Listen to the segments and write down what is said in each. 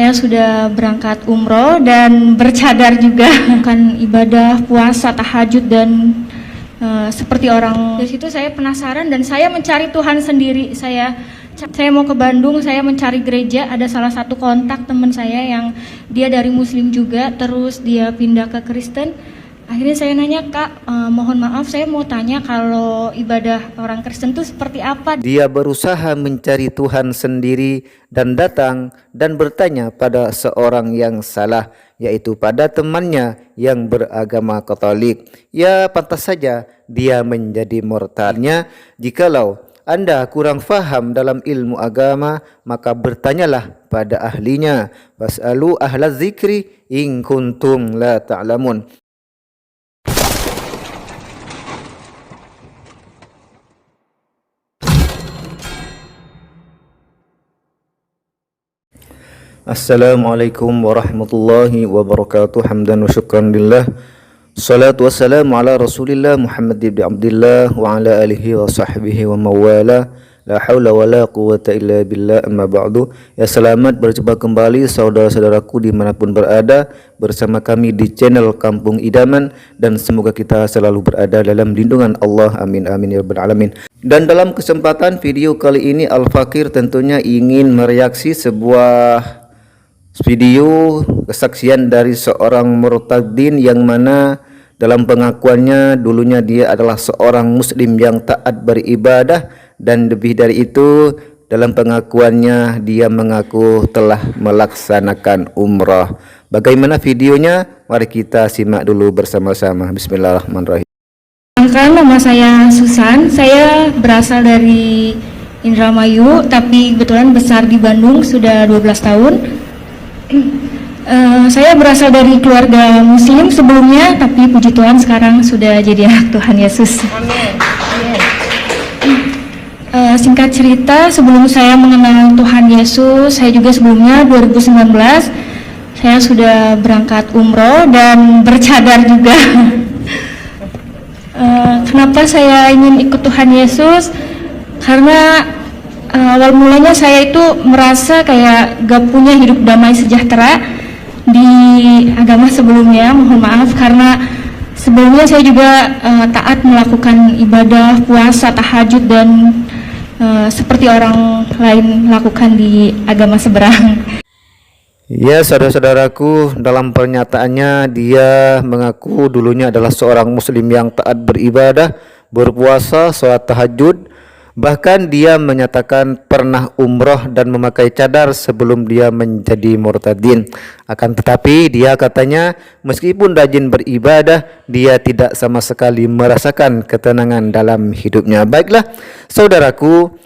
Saya sudah berangkat umroh dan bercadar juga, kan ibadah, puasa, tahajud dan seperti orang. Dari situ saya penasaran dan saya mencari Tuhan sendiri. Saya mau ke Bandung, saya mencari gereja. Ada salah satu kontak teman saya yang dia dari Muslim juga, terus dia pindah ke Kristen. Akhirnya saya nanya, Kak, mohon maaf saya mau tanya kalau ibadah orang Kristen itu seperti apa? Dia berusaha mencari Tuhan sendiri dan datang dan bertanya pada seorang yang salah, yaitu pada temannya yang beragama Katolik. Ya, pantas saja dia menjadi murtadnya. Jikalau Anda kurang faham dalam ilmu agama, maka bertanyalah pada ahlinya. Fas'alu ahlaz zikri in kuntum la ta'lamun. Assalamualaikum warahmatullahi wabarakatuh. Hamdan wa syukran lillah. Salatu wassalamu ala Rasulillah Muhammad ibn Abdullah wa ala alihi wa sahbihi wa mawala. La haula wa la quwata illa billah, amma ba'du. Ya, selamat berjumpa kembali saudara-saudaraku dimanapun berada bersama kami di channel Kampung Idaman, dan semoga kita selalu berada dalam lindungan Allah, amin amin ya rabbal alamin. Dan dalam kesempatan video kali ini Al-Fakir tentunya ingin mereaksi sebuah video kesaksian dari seorang murtadin yang mana dalam pengakuannya dulunya dia adalah seorang muslim yang taat beribadah, dan lebih dari itu dalam pengakuannya dia mengaku telah melaksanakan umrah. Bagaimana videonya? Mari kita simak dulu bersama-sama. Bismillahirrahmanirrahim. Nama saya Susan, saya berasal dari Indramayu tapi kebetulan besar di Bandung sudah 12 tahun. Saya berasal dari keluarga Muslim sebelumnya, tapi puji Tuhan sekarang sudah jadi anak Tuhan Yesus. Amin. Singkat cerita, sebelum saya mengenal Tuhan Yesus, saya juga sebelumnya 2019 saya sudah berangkat umroh dan bercadar juga. Kenapa saya ingin ikut Tuhan Yesus? Karena awal mulanya saya itu merasa kayak gak punya hidup damai sejahtera di agama sebelumnya. Mohon maaf karena sebelumnya saya juga taat melakukan ibadah, puasa, tahajud dan seperti orang lain lakukan di agama seberang. Ya, saudara-saudaraku, dalam pernyataannya dia mengaku dulunya adalah seorang muslim yang taat beribadah, berpuasa, sholat tahajud. Bahkan dia menyatakan pernah umroh dan memakai cadar sebelum dia menjadi murtadin. Akan tetapi dia katanya meskipun rajin beribadah, dia tidak sama sekali merasakan ketenangan dalam hidupnya. Baiklah saudaraku,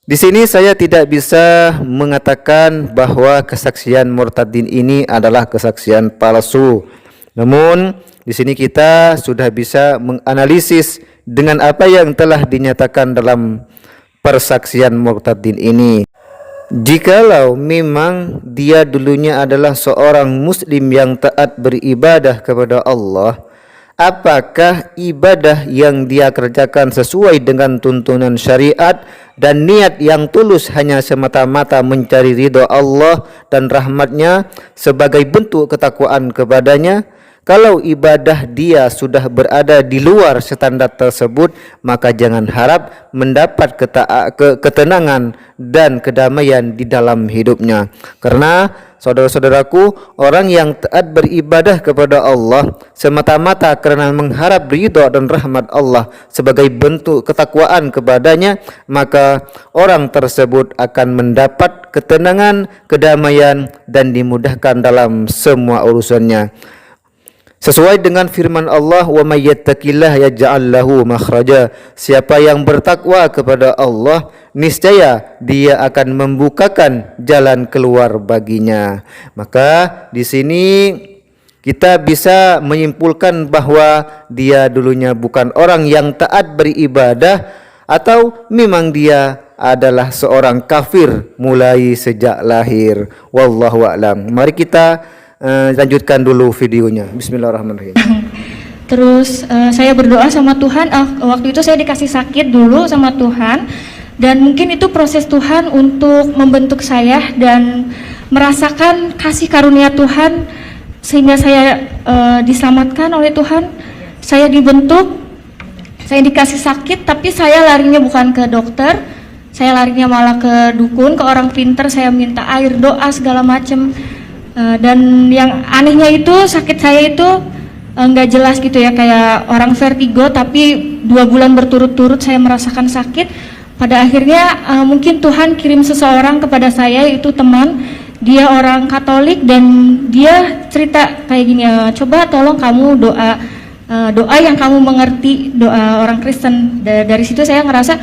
di sini saya tidak bisa mengatakan bahwa kesaksian murtadin ini adalah kesaksian palsu. Namun di sini kita sudah bisa menganalisis dengan apa yang telah dinyatakan dalam persaksian murtadin ini. Jikalau memang dia dulunya adalah seorang muslim yang taat beribadah kepada Allah, apakah ibadah yang dia kerjakan sesuai dengan tuntunan syariat dan niat yang tulus hanya semata-mata mencari ridha Allah dan rahmatnya sebagai bentuk ketakwaan kepadanya? Kalau ibadah dia sudah berada di luar standar tersebut, maka jangan harap mendapat ketenangan dan kedamaian di dalam hidupnya. Karena saudara-saudaraku, orang yang taat beribadah kepada Allah semata-mata karena mengharap ridha dan rahmat Allah sebagai bentuk ketakwaan kepadanya, maka orang tersebut akan mendapat ketenangan, kedamaian dan dimudahkan dalam semua urusannya. Sesuai dengan firman Allah, wa may yattaqillah yaj'al lahu makhraja. Siapa yang bertakwa kepada Allah, niscaya dia akan membukakan jalan keluar baginya. Maka di sini kita bisa menyimpulkan bahwa dia dulunya bukan orang yang taat beribadah, atau memang dia adalah seorang kafir mulai sejak lahir. Wallahu a'lam. Mari kita lanjutkan dulu videonya. Bismillahirrahmanirrahim. Terus saya berdoa sama Tuhan. Waktu itu saya dikasih sakit dulu sama Tuhan, dan mungkin itu proses Tuhan untuk membentuk saya dan merasakan kasih karunia Tuhan sehingga saya diselamatkan oleh Tuhan. Saya dibentuk, saya dikasih sakit, tapi saya larinya bukan ke dokter, saya larinya malah ke dukun, ke orang pinter. Saya minta air, doa segala macem. Dan yang anehnya itu sakit saya itu nggak jelas gitu ya, kayak orang vertigo, tapi 2 bulan berturut-turut saya merasakan sakit. Pada akhirnya mungkin Tuhan kirim seseorang kepada saya, itu teman, dia orang Katolik, dan dia cerita kayak gini, coba tolong kamu doa yang kamu mengerti, doa orang Kristen. Dari situ saya ngerasa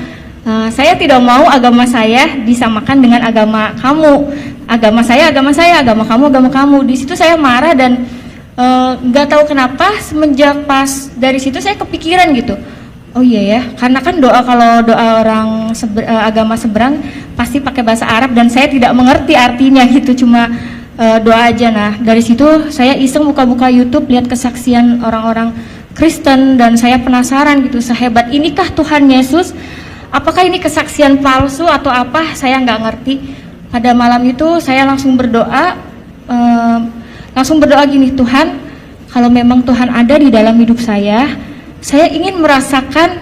saya tidak mau agama saya disamakan dengan agama kamu. Agama saya, agama kamu, agama kamu. Di situ saya marah dan nggak tahu kenapa semenjak pas dari situ saya kepikiran gitu. Oh iya ya, karena kan kalau doa orang agama seberang pasti pakai bahasa Arab dan saya tidak mengerti artinya gitu, cuma doa aja. Nah dari situ saya iseng buka-buka YouTube, lihat kesaksian orang-orang Kristen dan saya penasaran gitu, sehebat inikah Tuhan Yesus? Apakah ini kesaksian palsu atau apa? Saya nggak ngerti. Pada malam itu saya langsung berdoa gini, Tuhan, kalau memang Tuhan ada di dalam hidup saya ingin merasakan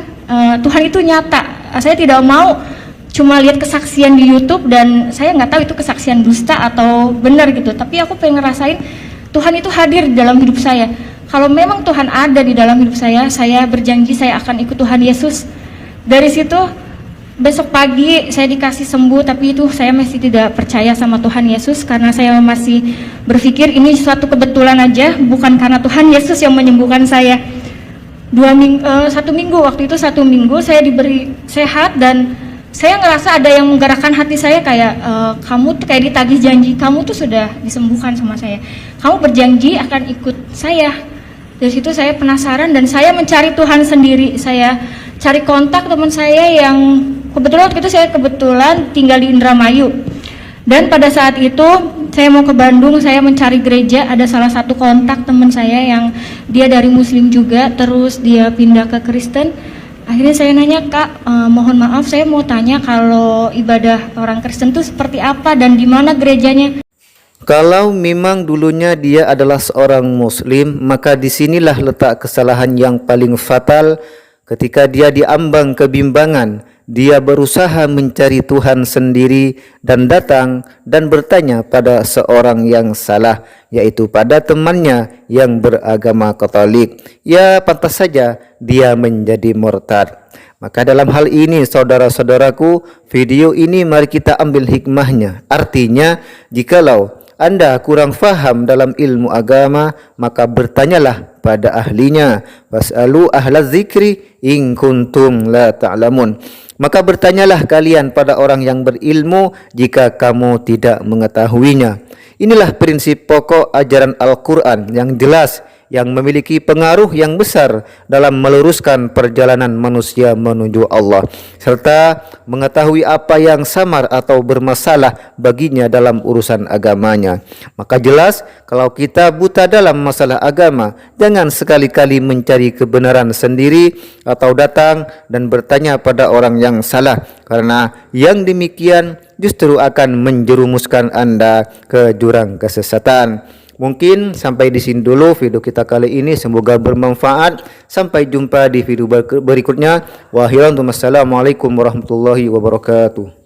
Tuhan itu nyata. Saya tidak mau cuma lihat kesaksian di YouTube dan saya nggak tahu itu kesaksian dusta atau benar gitu, tapi aku pengen ngerasain Tuhan itu hadir di dalam hidup saya. Kalau memang Tuhan ada di dalam hidup saya berjanji saya akan ikut Tuhan Yesus. Dari situ besok pagi saya dikasih sembuh, tapi itu saya masih tidak percaya sama Tuhan Yesus karena saya masih berpikir ini suatu kebetulan aja, bukan karena Tuhan Yesus yang menyembuhkan saya. 1 minggu, waktu itu 1 minggu saya diberi sehat dan saya ngerasa ada yang menggerakkan hati saya, kayak kamu tuh kayak ditagih janji, kamu tuh sudah disembuhkan sama saya, kamu berjanji akan ikut saya. Dari situ saya penasaran dan saya mencari Tuhan sendiri. Saya cari kontak teman saya yang kebetulan waktu itu saya tinggal di Indramayu. Dan pada saat itu saya mau ke Bandung, saya mencari gereja, ada salah satu kontak teman saya yang dia dari Muslim juga, terus dia pindah ke Kristen. Akhirnya saya nanya, Kak, mohon maaf saya mau tanya kalau ibadah orang Kristen itu seperti apa dan di mana gerejanya? Kalau memang dulunya dia adalah seorang Muslim, maka disinilah letak kesalahan yang paling fatal. Ketika dia diambang kebimbangan, dia berusaha mencari Tuhan sendiri dan datang dan bertanya pada seorang yang salah, yaitu pada temannya yang beragama Katolik. Ya, pantas saja dia menjadi murtad. Maka dalam hal ini saudara-saudaraku, video ini mari kita ambil hikmahnya. Artinya, jikalau Anda kurang faham dalam ilmu agama, maka bertanyalah pada ahlinya. Was'alu ahlaz zikri in kuntum la ta'lamun. Maka bertanyalah kalian pada orang yang berilmu jika kamu tidak mengetahuinya. Inilah prinsip pokok ajaran Al-Quran yang jelas, yang memiliki pengaruh yang besar dalam meluruskan perjalanan manusia menuju Allah, serta mengetahui apa yang samar atau bermasalah baginya dalam urusan agamanya. Maka jelas kalau kita buta dalam masalah agama, jangan sekali-kali mencari kebenaran sendiri atau datang dan bertanya pada orang yang salah, karena yang demikian justru akan menjerumuskan Anda ke jurang kesesatan. Mungkin sampai di sini dulu video kita kali ini, semoga bermanfaat. Sampai jumpa di video berikutnya. Wassalamualaikum warahmatullahi wabarakatuh.